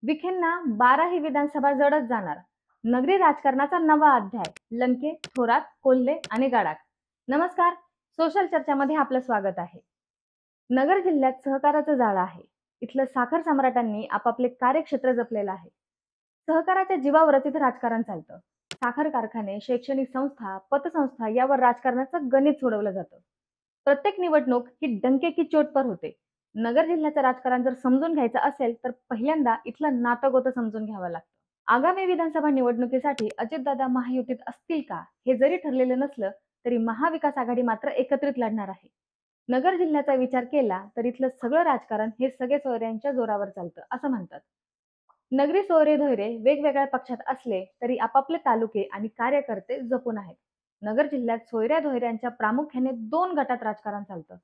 विखेंना 12 ही विधानसभा जडत जाणार. नगरी राजकारणाचा नवा अध्याय. लंके, थोरात, कोल्हे आणि गडाख. नमस्कार. सोशल चर्चामध्ये आपलं स्वागत आहे. नगर जिल्ह्यात सहकाराचं जाळं आहे. इथलं साखर सम्राटांनी आपापले कार्यक्षेत्र जपलेलं आहे. सहकाराच्या जीवावरच इथं राजकारण चालतं. साखर कारखाने, शैक्षणिक संस्था, पतसंस्था यावर राजकारणाचं गणित सोडवलं जातं. प्रत्येक निवडणूक ही डंके की चोट पर होते. नगर जिल्ह्याचं राजकारण जर समजून घ्यायचं असेल तर पहिल्यांदा इथलं नातं-गोतं समजून घ्यावं लागतं. आगामी विधानसभा निवडणुकीसाठी अजितदादा महायुतीत असतील का हे जरी ठरलेलं नसलं तरी महाविकास आघाडी मात्र एकत्रित लढणार आहे. नगर जिल्ह्याचा विचार केला तर इथलं सगळं राजकारण हे सगळे सोयऱ्यांच्या जोरावर चालतं असं म्हणतात. नगरी सोयरे-धोयरे वेगवेगळ्या पक्षात असले तरी आपापले तालुके आणि कार्यकर्ते जपून आहेत. नगर जिल्ह्यात सोयऱ्या-धोयऱ्यांच्या प्रामुख्याने 2 गटात राजकारण चालतं.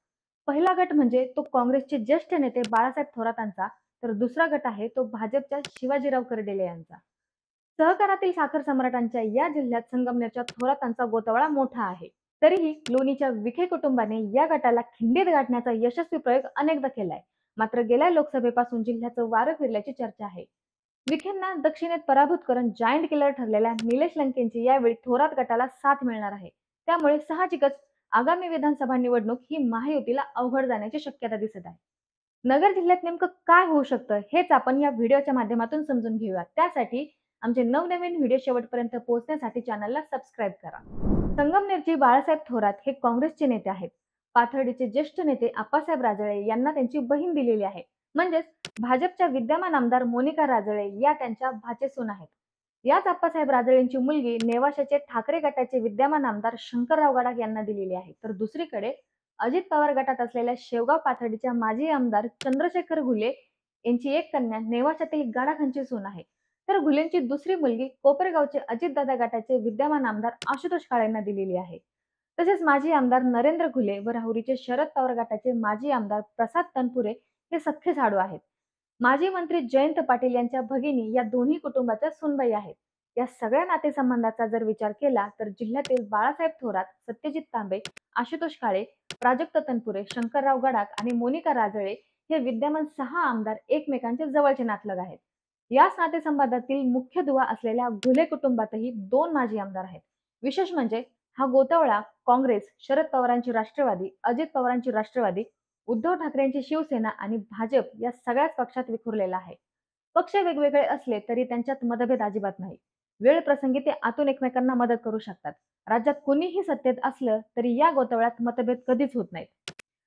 पहिला गट म्हणजे तो काँग्रेसचे ज्येष्ठ नेते बाळासाहेब थोरातांचा, तर दुसरा गट आहे तो भाजपच्या शिवाजीराव कर्डिले यांचा. सहकारातील साखर सम्राटांच्या या जिल्ह्यात संगमनेरच्या थोरातांचा गोतावळा मोठा आहे. तरीही लोणीच्या विखे कुटुंबाने या गटाला खिंडीत गाठण्याचा यशस्वी प्रयोग अनेकदा केलाय. मात्र गेल्या लोकसभेपासून जिल्ह्याचं वारं फिरल्याची चर्चा आहे. विखेंना दक्षिणेत पराभूत करून जायंट किलर ठरलेल्या निलेश लंकेंची यावेळी थोरात गटाला साथ मिळणार आहे. त्यामुळे साहजिकच आगामी विधानसभा निवडणूक ही महायुतीला अवघड जाण्याची शक्यता दिसत आहे. नगर जिल्ह्यात नेमकं काय होऊ शकतं हेच आपण या व्हिडिओच्या माध्यमातून समजून घेऊया. त्यासाठी आमचे नवनवीन व्हिडिओ शेवटपर्यंत पोहोचण्यासाठी चॅनलला सबस्क्राईब करा. संगमनेरचे बाळासाहेब थोरात हे काँग्रेसचे नेते आहेत. पाथर्डीचे ज्येष्ठ नेते आप्पासाहेब राजळे यांना त्यांची बहीण दिलेली आहे. म्हणजेच भाजपच्या विद्यमान आमदार मोनिका राजळे या त्यांच्या भाचेसून आहेत. याच आप्पासाहेब राजळेंची मुलगी नेवाशाचे ठाकरे गटाचे विद्यमान आमदार शंकरराव गडाख यांना दिलेली आहे. तर दुसरीकडे अजित पवार गटात असलेल्या शेवगाव पाथर्डीच्या माजी आमदार चंद्रशेखर घुले यांची एक कन्या नेवाशातील गडाखांची सून आहे. तर घुलेंची दुसरी मुलगी कोपरगावचे अजितदादा गटाचे विद्यमान आमदार आशुतोष काळेंना दिलेली आहे. तसेच माजी आमदार नरेंद्र घुले व राहुरीचे शरद पवार गटाचे माजी आमदार प्रसाद तनपुरे हे सख्खे साडू आहेत. माजी मंत्री जयंत पाटील यांच्या भगिनी या दोन्ही कुटुंबाच्या सूनबाई आहेत. या सगळ्या नातेसंबंधाचा जर विचार केला तर जिल्ह्यातील बाळासाहेब थोरात, सत्यजित तांबे, आशुतोष काळे, प्राजक्त तनपुरे, शंकरराव गडाख आणि मोनिका राजळे हे विद्यमान 6 आमदार एकमेकांचे जवळचे नातलग आहेत. याच नातेसंबंधातील मुख्य दुवा असलेल्या घुले कुटुंबातही 2 माजी आमदार आहेत. विशेष म्हणजे हा गोतावळा काँग्रेस, शरद पवारांची राष्ट्रवादी, अजित पवारांची राष्ट्रवादी, उद्धव ठाकरेंची शिवसेना आणि भाजप या सगळ्याच पक्षात विखुरलेला आहे. पक्ष वेगवेगळे असले तरी त्यांच्यात मतभेद अजिबात नाही. वेळ प्रसंगी ते आतून एकमेकांना मदत करू शकतात. राज्यात कुणीही सत्तेत असलं तरी या गोतावळ्यात मतभेद कधीच होत नाहीत.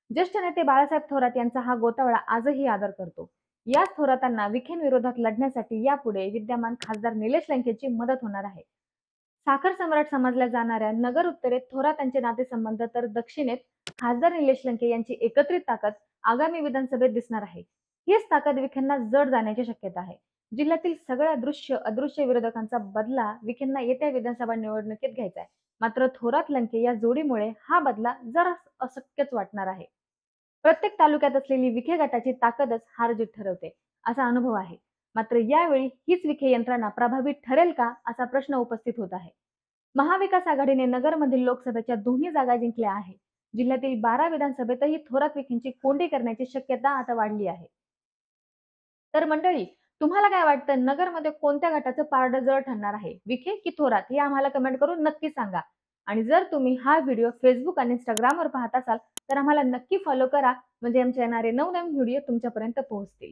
ज्येष्ठ नेते बाळासाहेब थोरात यांचा हा गोतावळा आजही आदर करतो. याच थोरातांना विखेंविरोधात लढण्यासाठी यापुढे विद्यमान खासदार निलेश लंकेची मदत होणार आहे. साखर सम्राट समजल्या जाणाऱ्या नगर उत्तरेत थोरातांचे नातेसंबंध तर दक्षिणेत खासदार निलेश लंके यांची एकत्रित ताकद आगामी विधानसभेत दिसणार आहे. हीच ताकद विखेंना जड जाण्याची शक्यता आहे. जिल्ह्यातील सगळ्या दृश्य अदृश्य विरोधकांचा बदला विखेंना येत्या विधानसभा निवडणुकीत घ्यायचा आहे. मात्र थोरात लंके या जोडीमुळे हा बदला जरा अशक्यच वाटणार आहे. प्रत्येक तालुक्यात असलेली विखे गटाची ताकदच हार जीत ठरवते असा अनुभव आहे. मात्र यावेळी हीच विखे यंत्रणा प्रभावी ठरेल का असा प्रश्न उपस्थित होत आहे. महाविकास आघाडीने नगरमधील लोकसभेच्या दोन्ही जागा जिंकल्या आहे. जिल्ह्यातील 12 विधानसभेतही थोरात विखेंची कोंडी करण्याची शक्यता आता वाढली आहे. तर मंडळी, तुम्हाला काय वाटतं, नगरमध्ये कोणत्या गटाचं पारडं जड ठरणार आहे, विखे की थोरात? हे आम्हाला कमेंट करून नक्की सांगा. आणि जर तुम्ही हा व्हिडिओ फेसबुक आणि इंस्टाग्रामवर पाहत असाल तर आम्हाला नक्की फॉलो करा, म्हणजे आमचे येणारे नवनवीन व्हिडिओ तुमच्यापर्यंत पोहोचतील.